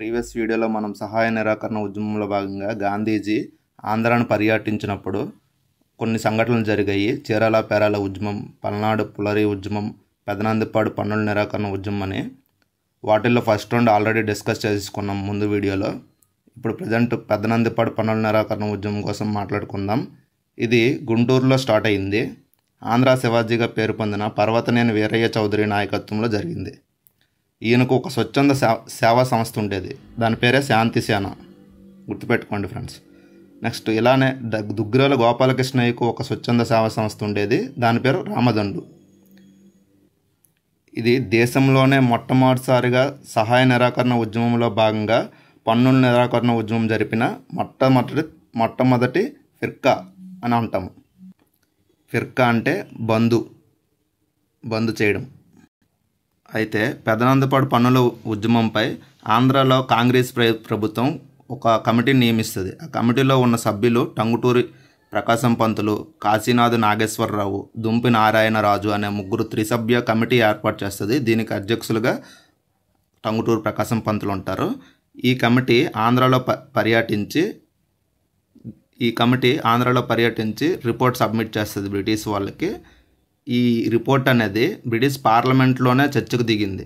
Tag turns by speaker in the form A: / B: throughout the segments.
A: Previous వీడియోలో మనం సహాయ నిరాకరణ ఉద్యమంలో భాగంగా గాంధీజీ ఆంధ్రాను పర్యటించినప్పుడు కొన్ని సంఘటనలు జరిగాయి. చీరాల పేరాల ఉద్యమం, పల్నాడు పులరి ఉద్యమం, పెదనందిపాడు పన్నుల నిరాకరణ ఉద్యమం అని. వాటిల్లో ఫస్ట్ రౌండ్ ఆల్రెడీ డిస్కస్ చేసుకున్నాం ముందు వీడియోలో. ఇప్పుడు ప్రజెంట్ పెదనందిపాడు పన్నుల నిరాకరణ ఉద్యమం కోసం మాట్లాడుకుందాం. ఇది గుంటూరులో స్టార్ట్ అయింది. ఆంధ్ర శివాజీగా పేరు పొందిన పర్వతనేని వీరయ్య చౌదరి నాయకత్వంలో జరిగింది. ఈయనకు ఒక స్వచ్ఛంద సేవా సంస్థ ఉండేది. దాని పేరే శాంతి సేన, గుర్తుపెట్టుకోండి ఫ్రెండ్స్. నెక్స్ట్ ఇలానే దుగ్గిరాల గోపాలకృష్ణయ్యకు ఒక స్వచ్ఛంద సేవా సంస్థ ఉండేది. దాని పేరు రామదండు. ఇది దేశంలోనే మొట్టమొదటిసారిగా సహాయ నిరాకరణ ఉద్యమంలో భాగంగా పన్నుల నిరాకరణ ఉద్యమం జరిపిన మొట్టమొదటి ఫిర్కా అని అంటాము. ఫిర్కా అంటే బంద్ చేయడం. అయితే పెదనందిపాడు పన్నుల ఉద్యమంపై ఆంధ్రాలో కాంగ్రెస్ ప్రభుత్వం ఒక కమిటీని నియమిస్తుంది. ఆ కమిటీలో ఉన్న సభ్యులు టంగుటూరి ప్రకాశం పంతులు, కాశీనాథ్ నాగేశ్వరరావు, దుంపి నారాయణరాజు అనే ముగ్గురు త్రిసభ్య కమిటీ ఏర్పాటు చేస్తుంది. దీనికి అధ్యక్షులుగా టంగుటూరి ప్రకాశం పంతులు ఉంటారు. ఈ కమిటీ ఆంధ్రాలో పర్యటించి రిపోర్ట్ సబ్మిట్ చేస్తుంది బ్రిటిష్ వాళ్ళకి. ఈ రిపోర్ట్ అనేది బ్రిటిష్ పార్లమెంట్లోనే చర్చకు దిగింది.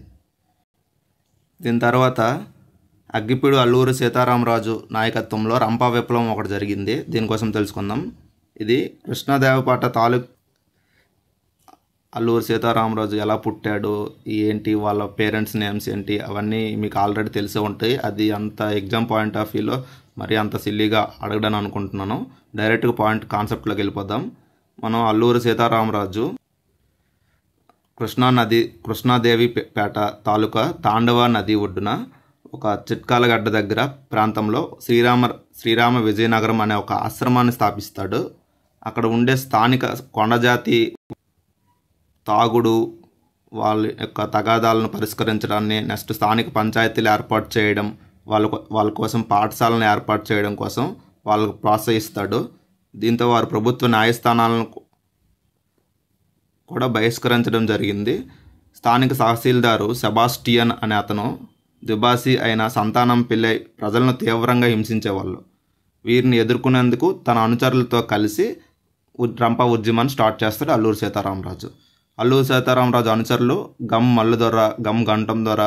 A: దీని తర్వాత అగ్గిపీడు అల్లూరి సీతారామరాజు నాయకత్వంలో రంపా విప్లవం ఒకటి జరిగింది. దీనికోసం తెలుసుకుందాం. ఇది కృష్ణదేవపాట తాలూకు. అల్లూరి సీతారామరాజు ఎలా పుట్టాడు, ఏంటి, వాళ్ళ పేరెంట్స్ నేమ్స్ ఏంటి, అవన్నీ మీకు ఆల్రెడీ తెలిసే ఉంటాయి. అది అంత ఎగ్జామ్ పాయింట్ ఆఫ్ వ్యూలో మరి అంత సిల్లీగా అడగడానికి అనుకుంటున్నాను. డైరెక్ట్గా కాన్సెప్ట్లోకి వెళ్ళిపోదాం. మనం అల్లూరి సీతారామరాజు కృష్ణాదేవి పేట తాలూకా తాండవ నది ఒడ్డున ఒక చిట్కాలగడ్డ దగ్గర ప్రాంతంలో శ్రీరామ విజయనగరం అనే ఒక ఆశ్రమాన్ని స్థాపిస్తాడు. అక్కడ ఉండే స్థానిక కొండజాతి తాగుడు, వాళ్ళ యొక్క తగాదాలను పరిష్కరించడాన్ని, నెక్స్ట్ స్థానిక పంచాయతీలు ఏర్పాటు చేయడం, వాళ్ళ కోసం పాఠశాలను ఏర్పాటు చేయడం కోసం వాళ్ళకు ప్రోత్సహిస్తాడు. దీంతో వారు ప్రభుత్వ న్యాయస్థానాలను కూడా బహిష్కరించడం జరిగింది. స్థానిక తహసీల్దారు సెబాస్టియన్ అనే అతను దుబాసి అయిన సంతానం పిల్లై ప్రజలను తీవ్రంగా హింసించేవాళ్ళు. వీరిని ఎదుర్కొనేందుకు తన అనుచరులతో కలిసి రంపా ఉద్యమాన్ని స్టార్ట్ చేస్తాడు అల్లూరి సీతారామరాజు. అల్లూరి సీతారామరాజు అనుచరులు గమ్ మల్లుదొర, గమ్ గంటం దొర,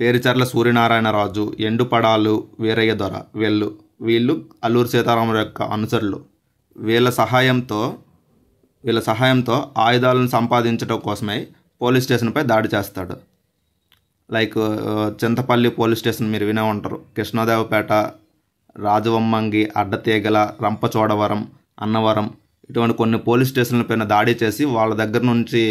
A: పేరిచర్ల సూర్యనారాయణరాజు, ఎండుపడాలు వీరయ్య దొర, వీళ్ళు అల్లూరి సీతారామరాజు యొక్క అనుచరులు. వీళ్ళ సహాయంతో ఆయుధాలను సంపాదించడం కోసమై పోలీస్ స్టేషన్పై దాడి చేస్తాడు. లైక్ చింతపల్లి పోలీస్ స్టేషన్ మీరు వినే ఉంటారు. కృష్ణదేవపేట, రాజవమ్మంగి, అడ్డతీగల, రంపచోడవరం, అన్నవరం ఇటువంటి కొన్ని పోలీస్ స్టేషన్లపైన దాడి చేసి వాళ్ళ దగ్గర నుంచి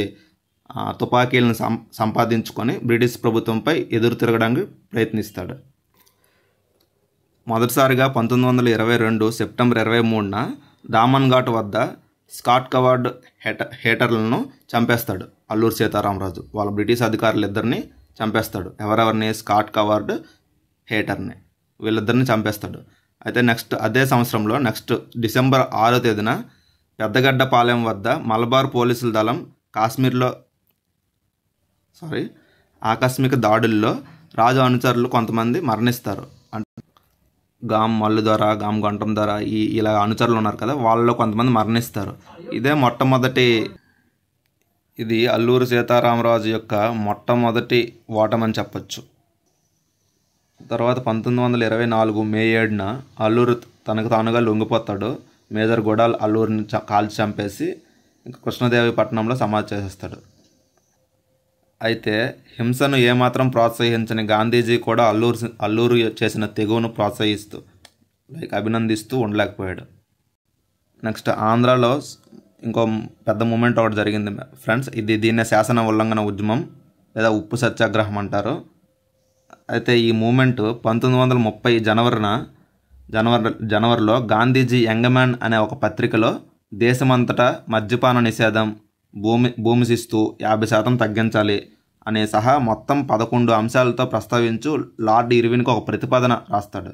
A: తుపాకీలను సంపాదించుకొని బ్రిటిష్ ప్రభుత్వంపై ఎదురు తిరగడానికి ప్రయత్నిస్తాడు. మొదటిసారిగా 1922 సెప్టెంబర్ 23న దామన్ ఘాట్ వద్ద స్కాట్ కవర్డ్ హేటర్లను చంపేస్తాడు అల్లూరి సీతారామరాజు. వాళ్ళ బ్రిటిష్ అధికారులు ఇద్దరిని చంపేస్తాడు. ఎవరెవరిని? స్కాట్ కవర్డ్ హేటర్ని, వీళ్ళిద్దరిని చంపేస్తాడు. అయితే అదే సంవత్సరంలో డిసెంబర్ 6వ తేదీన పెద్దగడ్డపాలెం వద్ద మలబార్ పోలీసుల దళం ఆకస్మిక దాడుల్లో రాజు అనుచరులు కొంతమంది మరణిస్తారు. గామ్ మల్లుదొర, గామ్ గంటం దొర, ఇలా అనుచరులు ఉన్నారు కదా, వాళ్ళలో కొంతమంది మరణిస్తారు. ఇది అల్లూరి సీతారామరాజు యొక్క మొట్టమొదటి ఓటమని చెప్పచ్చు. తర్వాత 1924 మే 7న అల్లూరు తనకు తానుగా లొంగిపోతాడు. మేజర్ గొడాల్ అల్లూరిని కాల్చి చంపేసి కృష్ణదేవి పట్టణంలో సమాధి చేసేస్తాడు. అయితే హింసను ఏమాత్రం ప్రోత్సహించని గాంధీజీ కూడా అల్లూరు చేసిన తెగువను ప్రోత్సహిస్తూ అభినందిస్తూ ఉండలేకపోయాడు. నెక్స్ట్ ఆంధ్రాలో ఇంకో పెద్ద మూమెంట్ ఒకటి జరిగింది ఫ్రెండ్స్. దీన్నే శాసన ఉల్లంఘన ఉద్యమం లేదా ఉప్పు సత్యాగ్రహం అంటారు. అయితే ఈ మూమెంట్ 1930 జనవరిలో గాంధీజీ యంగ్ మ్యాన్ అనే ఒక పత్రికలో దేశమంతటా మద్యపాన నిషేధం, భూమి శిస్తు 50% తగ్గించాలి అనే సహా మొత్తం 11 అంశాలతో ప్రస్తావించు లార్డ్ ఇర్విన్కి ఒక ప్రతిపాదన రాస్తాడు.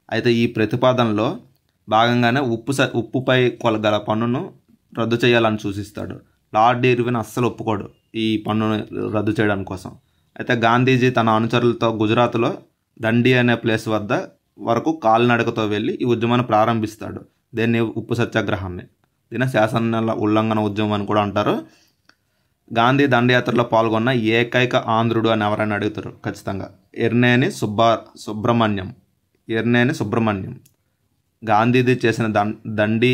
A: అయితే ఈ ప్రతిపాదనలో భాగంగానే ఉప్పుపై గల పన్నును రద్దు చేయాలని సూచిస్తాడు. లార్డ్ ఇర్విన్ అస్సలు ఒప్పుకోడు ఈ పన్నును రద్దు చేయడం కోసం. అయితే గాంధీజీ తన అనుచరులతో గుజరాత్లో దండి అనే ప్లేస్ వరకు కాలినడకతో వెళ్ళి ఈ ఉద్యమాన్ని ప్రారంభిస్తాడు. దీన్ని ఉప్పు సత్యాగ్రహాన్ని, దీన్ని శాసన ఉల్లంఘన ఉద్యమం అని కూడా అంటారు. గాంధీ దండయాత్రలో పాల్గొన్న ఏకైక ఆంధ్రుడు అని ఎవరైనా అడుగుతారు ఖచ్చితంగా. ఎర్నేని సుబ్రహ్మణ్యం గాంధీజీ చేసిన దండి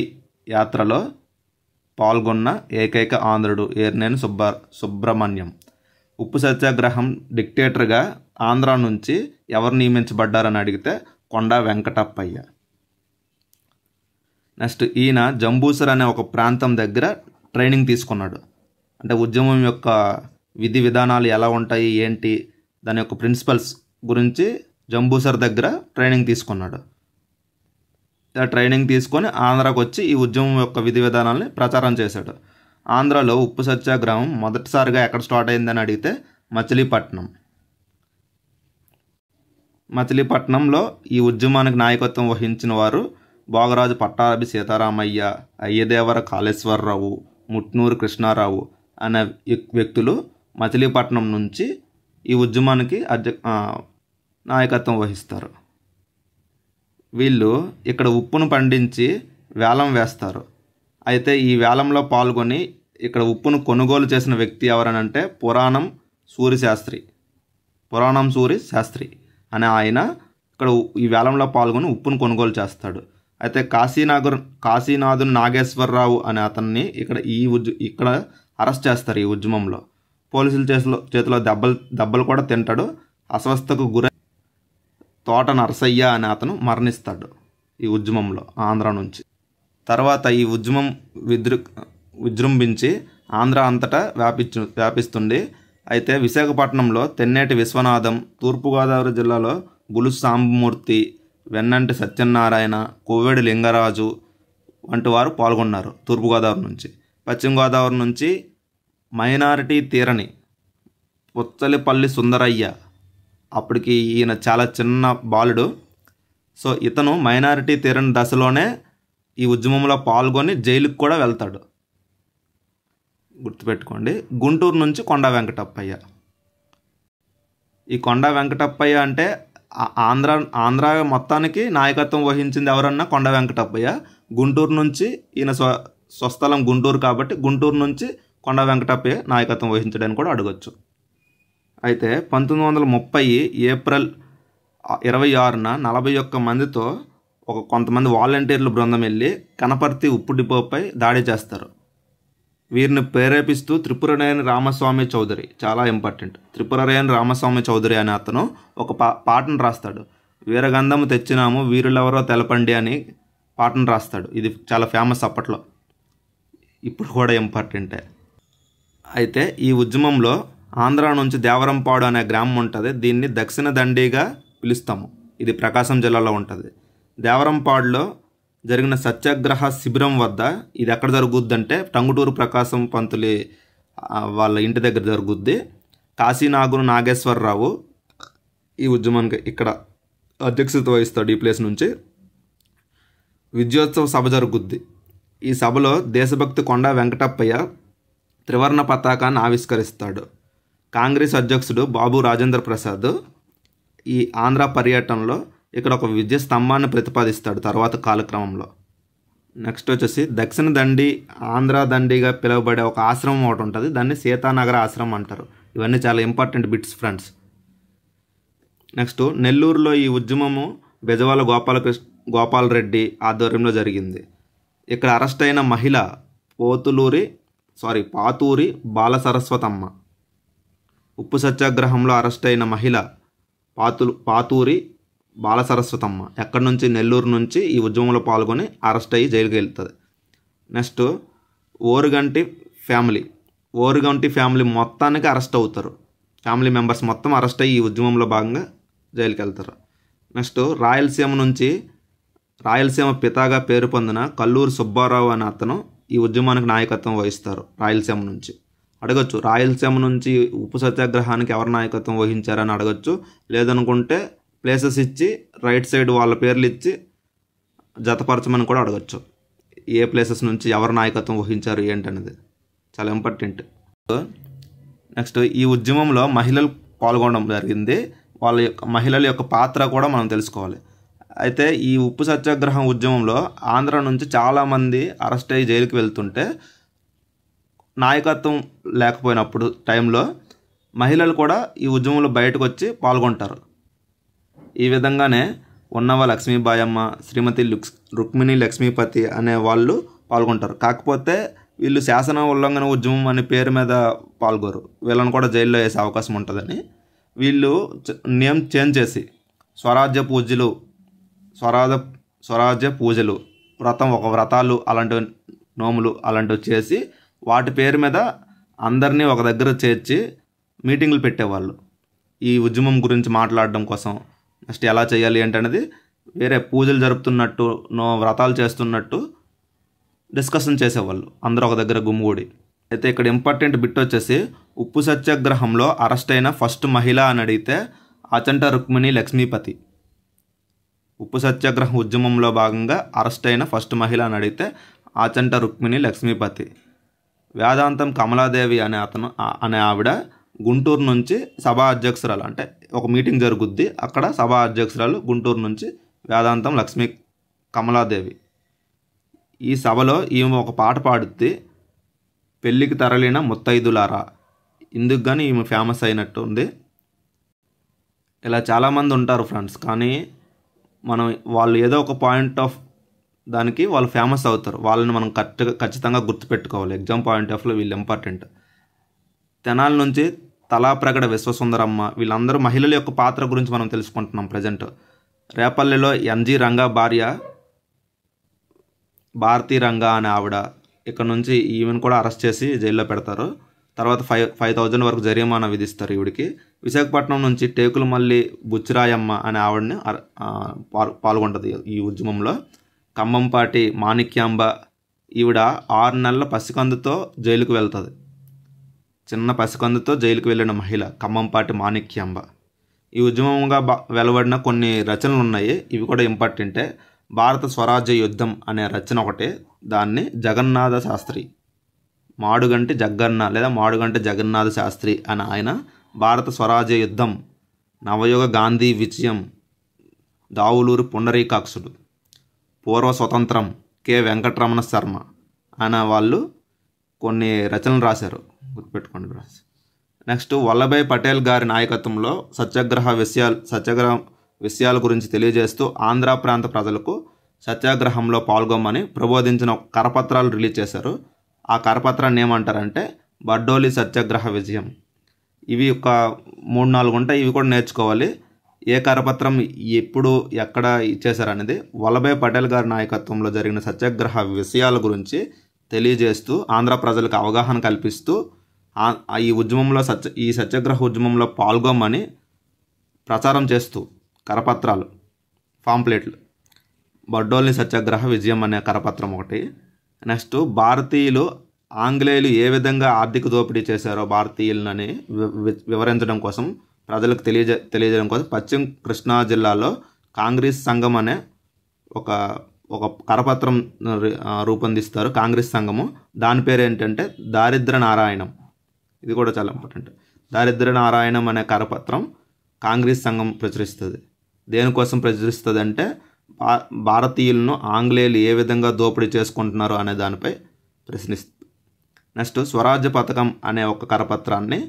A: యాత్రలో పాల్గొన్న ఏకైక ఆంధ్రుడు ఎర్నేని సుబ్రహ్మణ్యం. ఉప్పు సత్యాగ్రహం డిక్టేటర్గా ఆంధ్ర నుంచి ఎవరు నియమించబడ్డారని అడిగితే కొండా వెంకటప్పయ్య. నెక్స్ట్, ఈయన జంబూసర్ అనే ఒక ప్రాంతం దగ్గర ట్రైనింగ్ తీసుకున్నాడు. అంటే ఉద్యమం యొక్క విధి విధానాలు ఎలా ఉంటాయి ఏంటి, దాని యొక్క ప్రిన్సిపల్స్ గురించి జంబూసర్ దగ్గర ట్రైనింగ్ తీసుకున్నాడు. ఇలా ట్రైనింగ్ తీసుకొని ఆంధ్రాకు వచ్చి ఈ ఉద్యమం యొక్క విధి విధానాలని ప్రచారం చేశాడు. ఆంధ్రాలో ఉప్పు సత్యాగ్రహం మొదటిసారిగా ఎక్కడ స్టార్ట్ అయిందని అడిగితే మచిలీపట్నంలో ఈ ఉద్యమానికి నాయకత్వం వహించిన వారు భోగరాజు పట్టాభి సీతారామయ్య, అయ్యదేవర కాళేశ్వరరావు, ముట్నూరు కృష్ణారావు అనే వ్యక్తులు మచిలీపట్నం నుంచి ఈ ఉద్యమానికి నాయకత్వం వహిస్తారు. వీళ్ళు ఇక్కడ ఉప్పును పండించి వేలం వేస్తారు. అయితే ఈ వేలంలో పాల్గొని ఇక్కడ ఉప్పును కొనుగోలు చేసిన వ్యక్తి ఎవరనంటే పురాణం సూరి శాస్త్రి అనే ఆయన ఇక్కడ ఈ వేలంలో పాల్గొని ఉప్పును కొనుగోలు చేస్తాడు. అయితే కాశీనాథుని నాగేశ్వరరావు అనే అతన్ని ఇక్కడ అరెస్ట్ చేస్తారు. ఈ ఉద్యమంలో పోలీసుల చేతిలో దెబ్బలు కూడా తింటాడు. అస్వస్థకు గురై తోట నరసయ్య అనే అతను మరణిస్తాడు ఈ ఉద్యమంలో ఆంధ్ర నుంచి. తర్వాత ఈ ఉద్యమం విజృంభించి ఆంధ్ర అంతటా వ్యాపిస్తుంది. అయితే విశాఖపట్నంలో తెన్నేటి విశ్వనాథం, తూర్పుగోదావరి జిల్లాలో బులు సాంబమూర్తి, వెన్నంటి సత్యనారాయణ, కొవ్వేడి లింగరాజు వంటి వారు పాల్గొన్నారు తూర్పుగోదావరి నుంచి. పశ్చిమ గోదావరి నుంచి మైనారిటీ తీరని పుచ్చలిపల్లి సుందరయ్య, అప్పటికి ఈయన చాలా చిన్న బాలుడు. సో ఇతను మైనారిటీ తీరని దశలోనే ఈ ఉద్యమంలో పాల్గొని జైలుకు కూడా వెళ్తాడు, గుర్తుపెట్టుకోండి. గుంటూరు నుంచి కొండా వెంకటప్పయ్య. ఈ కొండా వెంకటప్పయ్య అంటే ఆంధ్ర మొత్తానికి నాయకత్వం వహించింది ఎవరన్నా కొండా వెంకటప్పయ్య. గుంటూరు నుంచి ఈయన స్వస్థలం గుంటూరు కాబట్టి గుంటూరు నుంచి కొండా వెంకటప్పయ్య నాయకత్వం వహించడానికి కూడా అడగచ్చు. అయితే 1930 ఏప్రిల్ 26న 41 మందితో కొంతమంది వాలంటీర్ల బృందం వెళ్ళి కనపర్తి ఉప్పు డిపోపై దాడి చేస్తారు. వీరిని ప్రేరేపిస్తూ త్రిపురనేని రామస్వామి చౌదరి, చాలా ఇంపార్టెంట్, త్రిపురనేని రామస్వామి చౌదరి అనే అతను ఒక పాటను రాస్తాడు. వీరగంధము తెచ్చినాము వీరులెవరో తెలపండి అని పాటను రాస్తాడు. ఇది చాలా ఫేమస్ అప్పట్లో, ఇప్పుడు కూడా ఇంపార్టెంటే. అయితే ఈ ఉద్యమంలో ఆంధ్ర నుంచి దేవరంపాడు అనే గ్రామం ఉంటుంది. దీన్ని దక్షిణ దండిగా పిలుస్తాము. ఇది ప్రకాశం జిల్లాలో ఉంటుంది. దేవరంపాడులో జరిగిన సత్యాగ్రహ శిబిరం వద్ద ఇది ఎక్కడ జరుగుద్ది అంటే టంగుటూరు ప్రకాశం పంతులి వాళ్ళ ఇంటి దగ్గర జరుగుద్ది. కాశీనాగురు నాగేశ్వరరావు ఈ ఉద్యమానికి ఇక్కడ అధ్యక్షత వహిస్తాడు. ఈ ప్లేస్ నుంచి విజయోత్సవ సభ జరుగుద్ది. ఈ సభలో దేశభక్తి కొండా వెంకటప్పయ్య త్రివర్ణ పతాకాన్ని ఆవిష్కరిస్తాడు. కాంగ్రెస్ అధ్యక్షుడు బాబు రాజేంద్ర ప్రసాద్ ఈ ఆంధ్ర పర్యటనలో ఇక్కడ ఒక విద్య స్తంభాన్ని ప్రతిపాదిస్తాడు తర్వాత కాలక్రమంలో. నెక్స్ట్ వచ్చేసి దక్షిణ దండి, ఆంధ్ర దండిగా పిలువబడే ఒక ఆశ్రమం ఒకటి ఉంటుంది. దాన్ని సీతానగర ఆశ్రమం అంటారు. ఇవన్నీ చాలా ఇంపార్టెంట్ బిట్స్ ఫ్రెండ్స్. నెక్స్ట్ నెల్లూరులో ఈ ఉద్యమము బెజవాల గోపాలరెడ్డి ఆధ్వర్యంలో జరిగింది. ఇక్కడ అరెస్ట్ అయిన మహిళ పాతూరి బాలసరస్వతమ్మ. ఉప్పు సత్యాగ్రహంలో అరెస్ట్ అయిన మహిళ పాతూరి బాలసరస్వతమ్మ ఎక్కడి నుంచి, నెల్లూరు నుంచి ఈ ఉద్యమంలో పాల్గొని అరెస్ట్ అయ్యి జైలుకి వెళ్తుంది. నెక్స్ట్ ఓరుగంటి ఫ్యామిలీ మొత్తానికి అరెస్ట్ అవుతారు. ఫ్యామిలీ మెంబర్స్ మొత్తం అరెస్ట్ అయ్యి ఈ ఉద్యమంలో భాగంగా జైలుకి వెళ్తారు. నెక్స్ట్ రాయలసీమ పితాగా పేరు పొందిన కల్లూరు సుబ్బారావు అనే అతను ఈ ఉద్యమానికి నాయకత్వం వహిస్తారు. రాయలసీమ నుంచి అడగచ్చు, రాయలసీమ నుంచి ఉప్పు సత్యాగ్రహానికి ఎవరు నాయకత్వం వహించారని అడగచ్చు. లేదనుకుంటే ప్లేసెస్ ఇచ్చి రైట్ సైడ్ వాళ్ళ పేర్లు ఇచ్చి జతపరచమని కూడా అడగచ్చు. ఏ ప్లేసెస్ నుంచి ఎవరు నాయకత్వం వహించారు ఏంటనేది చాలా ఇంపార్టెంట్. నెక్స్ట్ ఈ ఉద్యమంలో మహిళలు పాల్గొనడం జరిగింది. మహిళల యొక్క పాత్ర కూడా మనం తెలుసుకోవాలి. అయితే ఈ ఉప్పు సత్యాగ్రహం ఉద్యమంలో ఆంధ్ర నుంచి చాలామంది అరెస్ట్ అయ్యి జైలుకి వెళ్తుంటే నాయకత్వం లేకపోయినప్పుడు టైంలో మహిళలు కూడా ఈ ఉద్యమంలో బయటకు వచ్చి పాల్గొంటారు. ఈ విధంగానే ఉన్నవ లక్ష్మీబాయమ్మ, శ్రీమతి రుక్మిణి లక్ష్మీపతి అనే వాళ్ళు పాల్గొంటారు. కాకపోతే వీళ్ళు శాసన ఉల్లంఘన ఉద్యమం అనే పేరు మీద పాల్గొరు. వీళ్ళని కూడా జైల్లో వేసే అవకాశం ఉంటుందని వీళ్ళు నేమ్ చేంజ్ చేసి స్వరాజ్య పూజలు వ్రతాలు అలాంటివి నోములు అలాంటివి చేసి వాటి పేరు మీద అందరినీ ఒక దగ్గర చేర్చి మీటింగులు పెట్టేవాళ్ళు. ఈ ఉద్యమం గురించి మాట్లాడడం కోసం నెక్స్ట్ ఎలా చేయాలి ఏంటనేది వేరే పూజలు జరుపుతున్నట్టు వ్రతాలు చేస్తున్నట్టు డిస్కషన్ చేసేవాళ్ళు అందరూ ఒక దగ్గర గుమ్మిగూడి. అయితే ఇక్కడ ఇంపార్టెంట్ బిట్ వచ్చేసి ఉప్పు సత్యాగ్రహంలో అరెస్ట్ అయిన ఫస్ట్ మహిళ అని అడిగితే ఆచంట రుక్మిణి లక్ష్మీపతి. ఉప్పు సత్యాగ్రహం ఉద్యమంలో భాగంగా అరెస్ట్ అయిన ఫస్ట్ మహిళ అని అడిగితే ఆచంట రుక్మిణి లక్ష్మీపతి. వేదాంతం కమలాదేవి అనే ఆవిడ గుంటూరు నుంచి సభా అధ్యక్షురాలు, అంటే ఒక మీటింగ్ జరుగుద్ది అక్కడ సభా అధ్యక్షురాలు గుంటూరు నుంచి వేదాంతం కమలాదేవి. ఈ సభలో ఈమె ఒక పాట పాడుద్ది, పెళ్ళికి తరలిన ముత్తైదులారా. ఇందుకు కానీ ఈమె ఫేమస్ అయినట్టు ఉంది. ఇలా చాలామంది ఉంటారు ఫ్రెండ్స్, కానీ వాళ్ళు ఏదో ఒక పాయింట్ ఆఫ్ దానికి వాళ్ళు ఫేమస్ అవుతారు. వాళ్ళని మనం ఖచ్చితంగా గుర్తుపెట్టుకోవాలి. ఎగ్జామ్ పాయింట్ ఆఫ్లో వీళ్ళు ఇంపార్టెంట్. తెనాలి నుంచి తలాప్రగడ విశ్వసుందరమ్మ, వీళ్ళందరూ మహిళల యొక్క పాత్ర గురించి మనం తెలుసుకుంటున్నాం ప్రజెంట్. రేపల్లెలో ఎన్జి రంగా భార్య భారతీ రంగా అనే ఆవిడ. ఇక్కడ నుంచి ఈమెను కూడా అరెస్ట్ చేసి జైల్లో పెడతారు. తర్వాత 5,000 వరకు జరిమానా విధిస్తారు ఈవిడికి. విశాఖపట్నం నుంచి టేకులమల్లి బుచ్చిరాయమ్మ అనే ఆవిడని పాల్గొంటుంది ఈ ఉద్యమంలో. ఖమ్మంపాటి మాణిక్యాంబ, ఈవిడ 6 నెలల పసికందుతో జైలుకు వెళ్తుంది. చిన్న పసికందుతో జైలుకు వెళ్ళిన మహిళ ఖమ్మంపాటి మాణిక్యాంబ. ఈ ఉద్యమంగా వెలువడిన కొన్ని రచనలు ఉన్నాయి, ఇవి కూడా ఇంపార్టెంటే. భారత స్వరాజ్య యుద్ధం అనే రచన ఒకటి, దాన్ని జగన్నాథ శాస్త్రి, మాడుగంటి జగ్గన్న లేదా మాడుగంటి జగన్నాథ శాస్త్రి అని ఆయన భారత స్వరాజ్య యుద్ధం, నవయుగ గాంధీ విజయం, దావులూరు పుండరీకాక్షుడు, పూర్వ స్వతంత్రం, కె వెంకటరమణ శర్మ అనే వాళ్ళు కొన్ని రచనలు రాశారు, గుర్తుపెట్టుకోండి. నెక్స్ట్ వల్లభాయ్ పటేల్ గారి నాయకత్వంలో సత్యాగ్రహ విషయాల గురించి తెలియజేస్తూ ఆంధ్ర ప్రాంత ప్రజలకు సత్యాగ్రహంలో పాల్గొమ్మని ప్రబోధించిన కరపత్రాలు రిలీజ్ చేశారు. ఆ కరపత్రాన్ని ఏమంటారంటే బడ్డోలి సత్యాగ్రహ విజయం. ఇవి ఒక 3-4 ఉంటాయి, ఇవి కూడా నేర్చుకోవాలి. ఏ కరపత్రం ఎప్పుడు ఎక్కడ ఇచ్చేశారనేది. వల్లభాయ్ పటేల్ గారి నాయకత్వంలో జరిగిన సత్యాగ్రహ విషయాల గురించి తెలియజేస్తూ ఆంధ్ర ప్రజలకు అవగాహన కల్పిస్తూ ఈ ఉద్యమంలో ఈ సత్యాగ్రహ ఉద్యమంలో పాల్గొమ్మని ప్రచారం చేస్తూ కరపత్రాలు, పాంప్లెట్లు, బడ్డోలి సత్యాగ్రహ విజయం అనే కరపత్రం ఒకటి. నెక్స్ట్ భారతీయులు ఆంగ్లేయులు ఏ విధంగా ఆర్థిక దోపిడీ చేశారో భారతీయులని వివరించడం కోసం, ప్రజలకు తెలియజేయడం కోసం పశ్చిమ కృష్ణా జిల్లాలో కాంగ్రెస్ సంఘం అనే ఒక కరపత్రం రూపొందిస్తారు కాంగ్రెస్ సంఘము. దాని పేరు ఏంటంటే దారిద్ర నారాయణం. ఇది కూడా చాలా ఇంపార్టెంట్. దారిద్ర నారాయణం అనే కరపత్రం కాంగ్రెస్ సంఘం ప్రచురిస్తుంది. దేనికోసం ప్రచురిస్తుంది అంటే భారతీయులను ఆంగ్లేయులు ఏ విధంగా దోపిడీ చేసుకుంటున్నారు అనే దానిపై ప్రశ్నిస్తుంది. నెక్స్ట్ స్వరాజ్య పథకం అనే ఒక కరపత్రాన్ని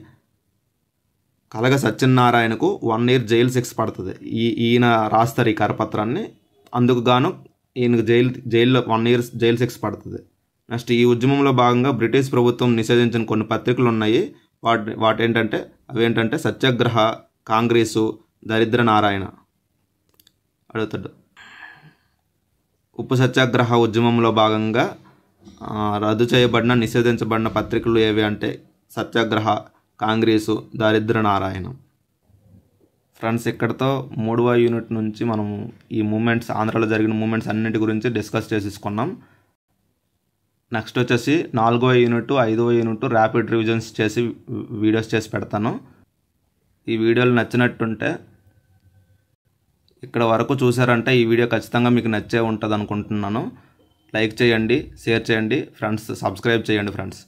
A: కలగ సత్యనారాయణకు 1 year జైలు శిక్ష పడుతుంది. ఈయన రాస్తారు ఈ కరపత్రాన్ని. అందుకు గాను ఈయనకు జైల్లో 1 year జైలు శిక్ష పడుతుంది. నెక్స్ట్ ఈ ఉద్యమంలో భాగంగా బ్రిటిష్ ప్రభుత్వం నిషేధించిన కొన్ని పత్రికలు ఉన్నాయి. అవేంటంటే సత్యాగ్రహ, కాంగ్రెసు, దరిద్ర నారాయణ. అడుగుతాడు, ఉప్పు సత్యాగ్రహ ఉద్యమంలో భాగంగా రద్దు చేయబడిన నిషేధించబడిన పత్రికలు ఏవి అంటే సత్యాగ్రహ, కాంగ్రెసు, దారిద్ర నారాయణం. ఫ్రెండ్స్, ఇక్కడతో 3వ యూనిట్ నుంచి మనము ఈ మూమెంట్స్, ఆంధ్రాలో జరిగిన మూమెంట్స్ అన్నింటి గురించి డిస్కస్ చేసేసుకున్నాం. నెక్స్ట్ వచ్చేసి 4వ యూనిట్, 5వ యూనిట్ ర్యాపిడ్ రివిజన్స్ చేసి వీడియోస్ చేసి పెడతాను. ఈ వీడియోలు నచ్చినట్టుంటే, ఇక్కడ వరకు చూసారంటే ఈ వీడియో ఖచ్చితంగా మీకు నచ్చే ఉంటుంది అనుకుంటున్నాను. లైక్ చేయండి, షేర్ చేయండి ఫ్రెండ్స్, సబ్స్క్రైబ్ చేయండి ఫ్రెండ్స్.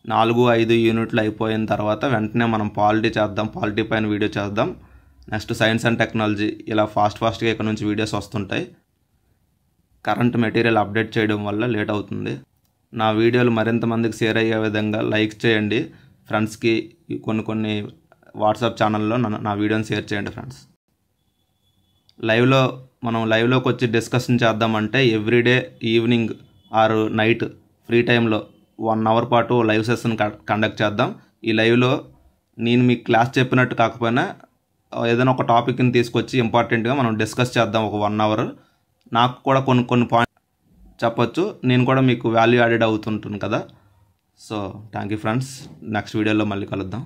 A: 4, 5 యూనిట్లు అయిపోయిన తర్వాత వెంటనే మనం పాలిటీ పైన వీడియో చేద్దాం. నెక్స్ట్ సైన్స్ అండ్ టెక్నాలజీ, ఇలా ఫాస్ట్గా ఇక్కడ నుంచి వీడియోస్ వస్తుంటాయి. కరెంట్ మెటీరియల్ అప్డేట్ చేయడం వల్ల లేట్ అవుతుంది. నా వీడియోలు మరింత మందికి షేర్ అయ్యే విధంగా లైక్ చేయండి. ఫ్రెండ్స్కి కొన్ని వాట్సాప్ ఛానల్లో నా వీడియోని షేర్ చేయండి ఫ్రెండ్స్. మనం లైవ్లోకి వచ్చి డిస్కషన్ చేద్దామంటే everyday evening or night free టైంలో 1 అవర్ పాటు లైవ్ సెషన్ కండక్ట్ చేద్దాం. ఈ లైవ్లో నేను మీకు క్లాస్ చెప్పినట్టు కాకపోయినా ఏదైనా ఒక టాపిక్ని తీసుకొచ్చి ఇంపార్టెంట్గా మనం డిస్కస్ చేద్దాం ఒక 1 అవర్. నాకు కూడా కొన్ని పాయింట్ చెప్పొచ్చు, నేను కూడా మీకు వాల్యూ యాడెడ్ అవుతుంటాను కదా. So thank you friends, next వీడియోలో మళ్ళీ కలుద్దాం.